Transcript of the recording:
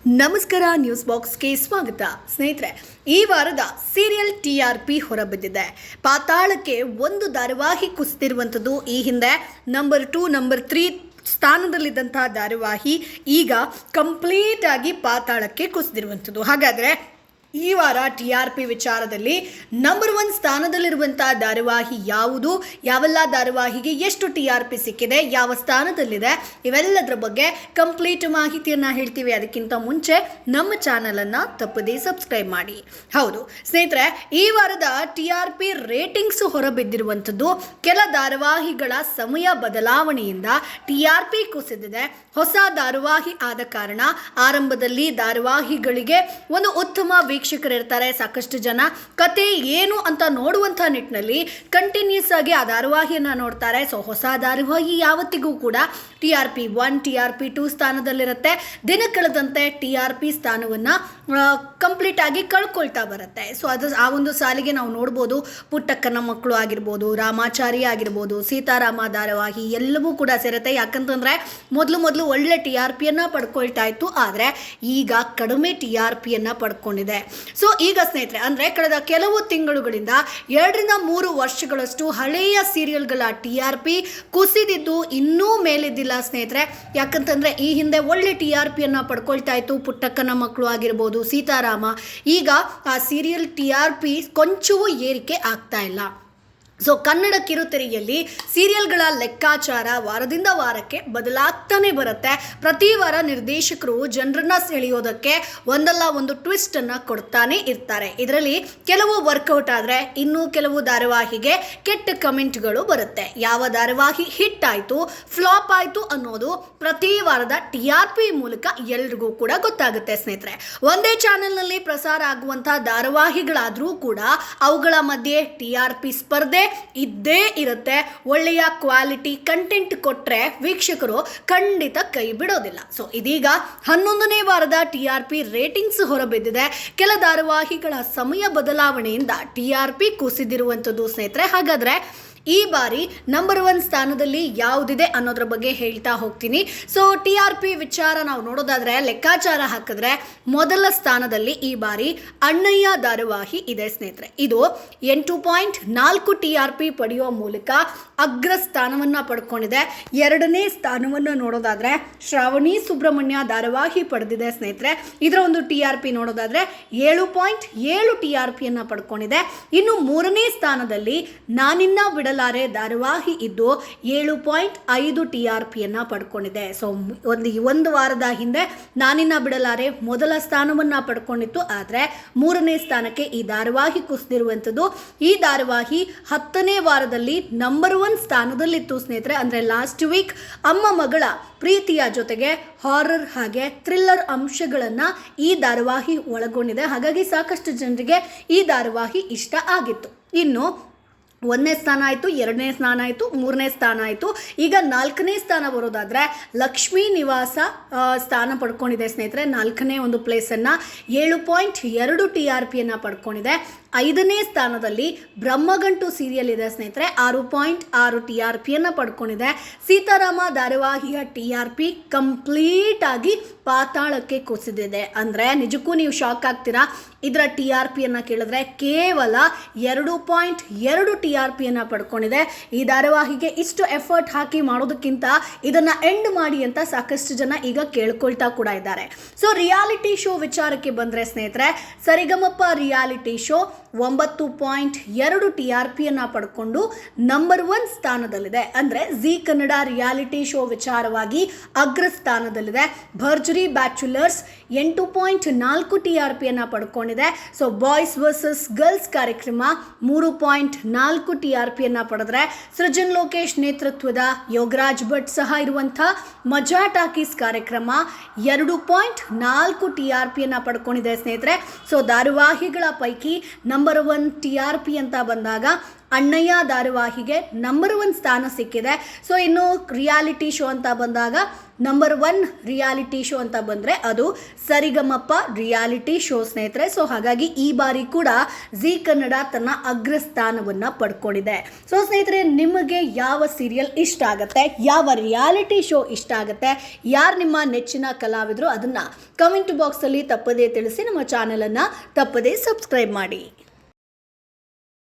ನಮಸ್ಕಾರ, ನ್ಯೂಸ್ ಬಾಕ್ಸ್ಗೆ ಸ್ವಾಗತ. ಸ್ನೇಹಿತರೆ, ಈ ವಾರದ ಸೀರಿಯಲ್ TRP ಹೊರಬಿದ್ದಿದೆ. ಪಾತಾಳಕ್ಕೆ ಒಂದು ಧಾರಾವಾಹಿ ಕುಸಿದಿರುವಂಥದ್ದು. ಈ ಹಿಂದೆ ನಂಬರ್ 2, ನಂಬರ್ 3 ಸ್ಥಾನದಲ್ಲಿದ್ದಂತಹ ಧಾರಾವಾಹಿ ಈಗ ಕಂಪ್ಲೀಟ್ ಆಗಿ ಪಾತಾಳಕ್ಕೆ ಕುಸಿದಿರುವಂಥದ್ದು. ಹಾಗಾದರೆ ಈ ವಾರ TRP ವಿಚಾರದಲ್ಲಿ ನಂಬರ್ 1 ಸ್ಥಾನದಲ್ಲಿರುವಂಥ ಧಾರಾವಾಹಿ ಯಾವುದು, ಯಾವೆಲ್ಲ ಧಾರಾವಾಹಿಗೆ ಎಷ್ಟು TRP ಸಿಕ್ಕಿದೆ, ಯಾವ ಸ್ಥಾನದಲ್ಲಿದೆ, ಇವೆಲ್ಲದರ ಬಗ್ಗೆ ಕಂಪ್ಲೀಟ್ ಮಾಹಿತಿಯನ್ನು ಹೇಳ್ತೀವಿ. ಅದಕ್ಕಿಂತ ಮುಂಚೆ ನಮ್ಮ ಚಾನಲನ್ನು ತಪ್ಪದೇ ಸಬ್ಸ್ಕ್ರೈಬ್ ಮಾಡಿ. ಹೌದು ಸ್ನೇಹಿತರೆ, ಈ ವಾರದ TRP ರೇಟಿಂಗ್ಸ್ ಹೊರಬಿದ್ದಿರುವಂಥದ್ದು. ಕೆಲ ಧಾರಾವಾಹಿಗಳ ಸಮಯ ಬದಲಾವಣೆಯಿಂದ TRP ಕುಸಿದಿದೆ. ಹೊಸ ಧಾರಾವಾಹಿ ಆದ ಕಾರಣ ಆರಂಭದಲ್ಲಿ ಧಾರಾವಾಹಿಗಳಿಗೆ ಒಂದು ಉತ್ತಮ ವೀಕ್ಷಕರಿರ್ತಾರೆ. ಸಾಕಷ್ಟು ಜನ ಕತೆ ಏನು ಅಂತ ನೋಡುವಂಥ ನಿಟ್ಟಿನಲ್ಲಿ ಕಂಟಿನ್ಯೂಸ್ ಆಗಿ ಆ ಧಾರಾವಾಹಿಯನ್ನು ನೋಡ್ತಾರೆ. ಸೊ ಹೊಸ ಧಾರಾವಾಹಿ ಯಾವತ್ತಿಗೂ ಕೂಡ TRP 1, TRP 2 ಸ್ಥಾನದಲ್ಲಿರುತ್ತೆ. ದಿನ ಕಳೆದಂತೆ TRP ಸ್ಥಾನವನ್ನು ಕಂಪ್ಲೀಟ್ ಆಗಿ ಕಳ್ಕೊಳ್ತಾ ಬರುತ್ತೆ. ಸೊ ಆ ಒಂದು ಸಾಲಿಗೆ ನಾವು ನೋಡ್ಬೋದು, ಪುಟ್ಟಕ್ಕನ ಮಕ್ಕಳು ಆಗಿರ್ಬೋದು, ರಾಮಾಚಾರಿ ಆಗಿರ್ಬೋದು, ಸೀತಾರಾಮ ಧಾರಾವಾಹಿ ಎಲ್ಲವೂ ಕೂಡ ಸೇರುತ್ತೆ. ಯಾಕಂತಂದರೆ ಮೊದಲು ಒಳ್ಳೆ TRPಯನ್ನು ಪಡ್ಕೊಳ್ತಾ ಇತ್ತು, ಆದರೆ ಈಗ ಕಡಿಮೆ TRPಯನ್ನು ಪಡ್ಕೊಂಡಿದೆ. ಸೊ ಈಗ ಸ್ನೇಹಿತರೆ, ಅಂದರೆ ಕಳೆದ ಕೆಲವು ತಿಂಗಳುಗಳಿಂದ 2-3 ವರ್ಷಗಳಷ್ಟು ಹಳೆಯ ಸೀರಿಯಲ್ಗಳ TRP ಕುಸಿದಿದ್ದು ಇನ್ನೂ ಮೇಲಿದ್ದಿಲ್ಲ ಸ್ನೇಹಿತರೆ. ಯಾಕಂತಂದರೆ ಈ ಹಿಂದೆ ಒಳ್ಳೆ TRPಯನ್ನು ಪಡ್ಕೊಳ್ತಾ ಇತ್ತು ಪುಟ್ಟಕ್ಕನ ಮಕ್ಕಳು ಆಗಿರ್ಬೋದು, ಸೀತಾರಾಮ. ಈಗ ಆ ಸೀರಿಯಲ್ TRP ಕೊಂಚವೂ ಏರಿಕೆ ಆಗ್ತಾ ಇಲ್ಲ. ಸೊ ಕನ್ನಡ ಕಿರುತೆರೆಯಲ್ಲಿ ಸೀರಿಯಲ್ಗಳ ಲೆಕ್ಕಾಚಾರ ವಾರದಿಂದ ವಾರಕ್ಕೆ ಬದಲಾಗ್ತಾನೆ ಬರುತ್ತೆ. ಪ್ರತಿ ವಾರ ನಿರ್ದೇಶಕರು ಜನರನ್ನ ಸೆಳೆಯೋದಕ್ಕೆ ಒಂದಲ್ಲ ಒಂದು ಟ್ವಿಸ್ಟನ್ನು ಕೊಡ್ತಾನೆ ಇರ್ತಾರೆ. ಇದರಲ್ಲಿ ಕೆಲವು ವರ್ಕೌಟ್ ಆದರೆ ಇನ್ನೂ ಕೆಲವು ಧಾರಾವಾಹಿಗೆ ಕೆಟ್ಟ ಕಮೆಂಟ್ಗಳು ಬರುತ್ತೆ. ಯಾವ ಧಾರಾವಾಹಿ ಹಿಟ್ ಆಯಿತು, ಫ್ಲಾಪ್ ಆಯಿತು ಅನ್ನೋದು ಪ್ರತಿ ವಾರದ TRP ಮೂಲಕ ಎಲ್ರಿಗೂ ಕೂಡ ಗೊತ್ತಾಗುತ್ತೆ ಸ್ನೇಹಿತರೆ. ಒಂದೇ ಚಾನೆಲ್ನಲ್ಲಿ ಪ್ರಸಾರ ಆಗುವಂಥ ಧಾರಾವಾಹಿಗಳಾದರೂ ಕೂಡ ಅವುಗಳ ಮಧ್ಯೆ TRP ಸ್ಪರ್ಧೆ ಇದ್ದೇ ಇರುತ್ತೆ. ಒಳ್ಳೆಯ ಕ್ವಾಲಿಟಿ ಕಂಟೆಂಟ್ ಕೊಟ್ಟರೆ ವೀಕ್ಷಕರು ಖಂಡಿತ ಕೈ ಬಿಡೋದಿಲ್ಲ. ಸೊ ಇದೀಗ 11ನೇ ವಾರದ TRP ರೇಟಿಂಗ್ಸ್ ಹೊರಬಿದ್ದಿದೆ. ಕೆಲ ಧಾರಾವಾಹಿಗಳ ಸಮಯ ಬದಲಾವಣೆಯಿಂದ TRP ಕುಸಿದಿರುವಂಥದ್ದು ಸ್ನೇಹಿತರೆ. ಹಾಗಾದರೆ ಈ ಬಾರಿ ನಂಬರ್ 1 ಸ್ಥಾನದಲ್ಲಿ ಯಾವುದಿದೆ ಅನ್ನೋದ್ರ ಬಗ್ಗೆ ಹೇಳ್ತಾ ಹೋಗ್ತೀನಿ. ಸೊ TRP ವಿಚಾರ ನಾವು ನೋಡೋದಾದರೆ, ಲೆಕ್ಕಾಚಾರ ಹಾಕಿದ್ರೆ ಮೊದಲ ಸ್ಥಾನದಲ್ಲಿ ಈ ಬಾರಿ ಅಣ್ಣಯ್ಯ ಧಾರಾವಾಹಿ ಇದೆ ಸ್ನೇಹಿತರೆ. ಇದು 8.4 TRP ಪಡೆಯುವ ಮೂಲಕ ಅಗ್ರ ಸ್ಥಾನವನ್ನು ಪಡ್ಕೊಂಡಿದೆ. 2ನೇ ಸ್ಥಾನವನ್ನು ನೋಡೋದಾದರೆ ಶ್ರಾವಣಿ ಸುಬ್ರಹ್ಮಣ್ಯ ಧಾರಾವಾಹಿ ಪಡೆದಿದೆ ಸ್ನೇಹಿತರೆ. ಇದರ ಒಂದು TRP ನೋಡೋದಾದರೆ 7.7 TRPಯನ್ನು ಪಡ್ಕೊಂಡಿದೆ. ಇನ್ನು 3ನೇ ಸ್ಥಾನದಲ್ಲಿ ನಾನಿನ್ನ ಬಿಡಲಾರೆ ಧಾರಾವಾಹಿ ಇದ್ದು 7.5 TRPಯನ್ನು ಪಡ್ಕೊಂಡಿದೆ. ಸೊ ಒಂದು ವಾರದ ಹಿಂದೆ ನಾನಿನ್ನ ಬಿಡಲಾರೆ ಮೊದಲ ಸ್ಥಾನವನ್ನು ಪಡ್ಕೊಂಡಿತ್ತು, ಆದರೆ 3ನೇ ಸ್ಥಾನಕ್ಕೆ ಈ ಧಾರಾವಾಹಿ ಕುಸಿದಿರುವಂಥದ್ದು. ಈ ಧಾರಾವಾಹಿ 10ನೇ ವಾರದಲ್ಲಿ ನಂಬರ್ 1 ಸ್ಥಾನದಲ್ಲಿತ್ತು ಸ್ನೇಹಿತರೆ. ಅಂದರೆ ಲಾಸ್ಟ್ ವೀಕ್ ಅಮ್ಮ ಮಗಳ ಪ್ರೀತಿಯ ಜೊತೆಗೆ ಹಾರರ್ ಹಾಗೆ ಥ್ರಿಲ್ಲರ್ ಅಂಶಗಳನ್ನು ಈ ಧಾರಾವಾಹಿ ಒಳಗೊಂಡಿದೆ. ಹಾಗಾಗಿ ಸಾಕಷ್ಟು ಜನರಿಗೆ ಈ ಧಾರಾವಾಹಿ ಇಷ್ಟ ಆಗಿತ್ತು. ಇನ್ನು 1ನೇ ಸ್ಥಾನ ಆಯಿತು, 2ನೇ ಸ್ಥಾನ ಆಯಿತು, 3ನೇ ಸ್ಥಾನ ಆಯಿತು. ಈಗ 4ನೇ ಸ್ಥಾನ ಬರೋದಾದರೆ ಲಕ್ಷ್ಮೀ ನಿವಾಸ ಸ್ಥಾನ ಪಡ್ಕೊಂಡಿದೆ ಸ್ನೇಹಿತರೆ. 4ನೇ ಒಂದು ಪ್ಲೇಸನ್ನು 7.2 TRPಯನ್ನು ಪಡ್ಕೊಂಡಿದೆ. 5ನೇ ಸ್ಥಾನದಲ್ಲಿ ಬ್ರಹ್ಮಗಂಟು ಸೀರಿಯಲ್ ಇದೆ ಸ್ನೇಹಿತರೆ. 6.6 TRPಯನ್ನು ಪಡ್ಕೊಂಡಿದೆ. ಸೀತಾರಾಮ ಧಾರಾವಾಹಿಯ TRP ಕಂಪ್ಲೀಟ್ ಆಗಿ ಪಾತಾಳಕ್ಕೆ ಕುಸಿದಿದೆ. ಅಂದರೆ ನಿಜಕ್ಕೂ ನೀವು ಶಾಕ್ ಆಗ್ತೀರಾ. ಇದರ TRPಯನ್ನು ಕೇಳಿದ್ರೆ ಕೇವಲ 2.2 TRPಯನ್ನು ಪಡ್ಕೊಂಡಿದೆ. ಈ ಧಾರಾವಾಹಿಗೆ ಇಷ್ಟು ಎಫರ್ಟ್ ಹಾಕಿ ಮಾಡೋದಕ್ಕಿಂತ ಇದನ್ನು ಎಂಡ್ ಮಾಡಿ ಅಂತ ಸಾಕಷ್ಟು ಜನ ಈಗ ಕೇಳ್ಕೊಳ್ತಾ ಕೂಡ ಇದ್ದಾರೆ. ಸೊ ರಿಯಾಲಿಟಿ ಶೋ ವಿಚಾರಕ್ಕೆ ಬಂದರೆ ಸ್ನೇಹಿತರೆ, ಸರಿಗಮಪ್ಪ ರಿಯಾಲಿಟಿ ಶೋ 9.2 TRPಯನ್ನು ಪಡ್ಕೊಂಡು ನಂಬರ್ 1 ಸ್ಥಾನದಲ್ಲಿದೆ. ಅಂದರೆ ಜಿ ಕನ್ನಡ ರಿಯಾಲಿಟಿ ಶೋ ವಿಚಾರವಾಗಿ ಅಗ್ರ ಸ್ಥಾನದಲ್ಲಿದೆ. ಭರ್ಜರಿ ಬ್ಯಾಚುಲರ್ಸ್ 8.4 TRPಯನ್ನು ಪಡ್ಕೊಂಡಿದೆ. ಸೊ ಬಾಯ್ಸ್ ವರ್ಸಸ್ ಗರ್ಲ್ಸ್ ಕಾರ್ಯಕ್ರಮ 3.4 TRPಯನ್ನು ಪಡೆದ್ರೆ, ಸೃಜನ್ ಲೋಕೇಶ್ ನೇತೃತ್ವದ ಯೋಗರಾಜ್ ಭಟ್ ಸಹ ಇರುವಂಥ ಮಜಾ ಟಾಕೀಸ್ ಕಾರ್ಯಕ್ರಮ 2.4 TRPಯನ್ನು ಪಡ್ಕೊಂಡಿದೆ ಸ್ನೇಹಿತರೆ. ಸೊ ಧಾರಾವಾಹಿಗಳ ಪೈಕಿ ನಂಬರ್ 1 TRP ಅಂತ ಬಂದಾಗ ಅಣ್ಣಯ್ಯ ಧಾರಾವಾಹಿಗೆ ನಂಬರ್ 1 ಸ್ಥಾನ ಸಿಕ್ಕಿದೆ. ಸೊ ಇನ್ನು ರಿಯಾಲಿಟಿ ಶೋ ಅಂತ ಬಂದಾಗ ನಂಬರ್ 1 ರಿಯಾಲಿಟಿ ಶೋ ಅಂತ ಬಂದರೆ ಅದು ಸರಿಗಮಪ್ಪ ರಿಯಾಲಿಟಿ ಶೋ ಸ್ನೇಹಿತರೆ. ಸೊ ಹಾಗಾಗಿ ಈ ಬಾರಿ ಕೂಡ ಜೀ ಕನ್ನಡ ತನ್ನ ಅಗ್ರಸ್ಥಾನವನ್ನು ಪಡ್ಕೊಂಡಿದೆ. ಸೊ ಸ್ನೇಹಿತರೆ, ನಿಮಗೆ ಯಾವ ಸೀರಿಯಲ್ ಇಷ್ಟ ಆಗುತ್ತೆ, ಯಾವ ರಿಯಾಲಿಟಿ ಶೋ ಇಷ್ಟ ಆಗುತ್ತೆ, ಯಾರು ನಿಮ್ಮ ನೆಚ್ಚಿನ ಕಲಾವಿದರು ಅದನ್ನು ಕಮೆಂಟ್ ಬಾಕ್ಸಲ್ಲಿ ತಪ್ಪದೇ ತಿಳಿಸಿ. ನಮ್ಮ ಚಾನಲನ್ನು ತಪ್ಪದೇ ಸಬ್ಸ್ಕ್ರೈಬ್ ಮಾಡಿ.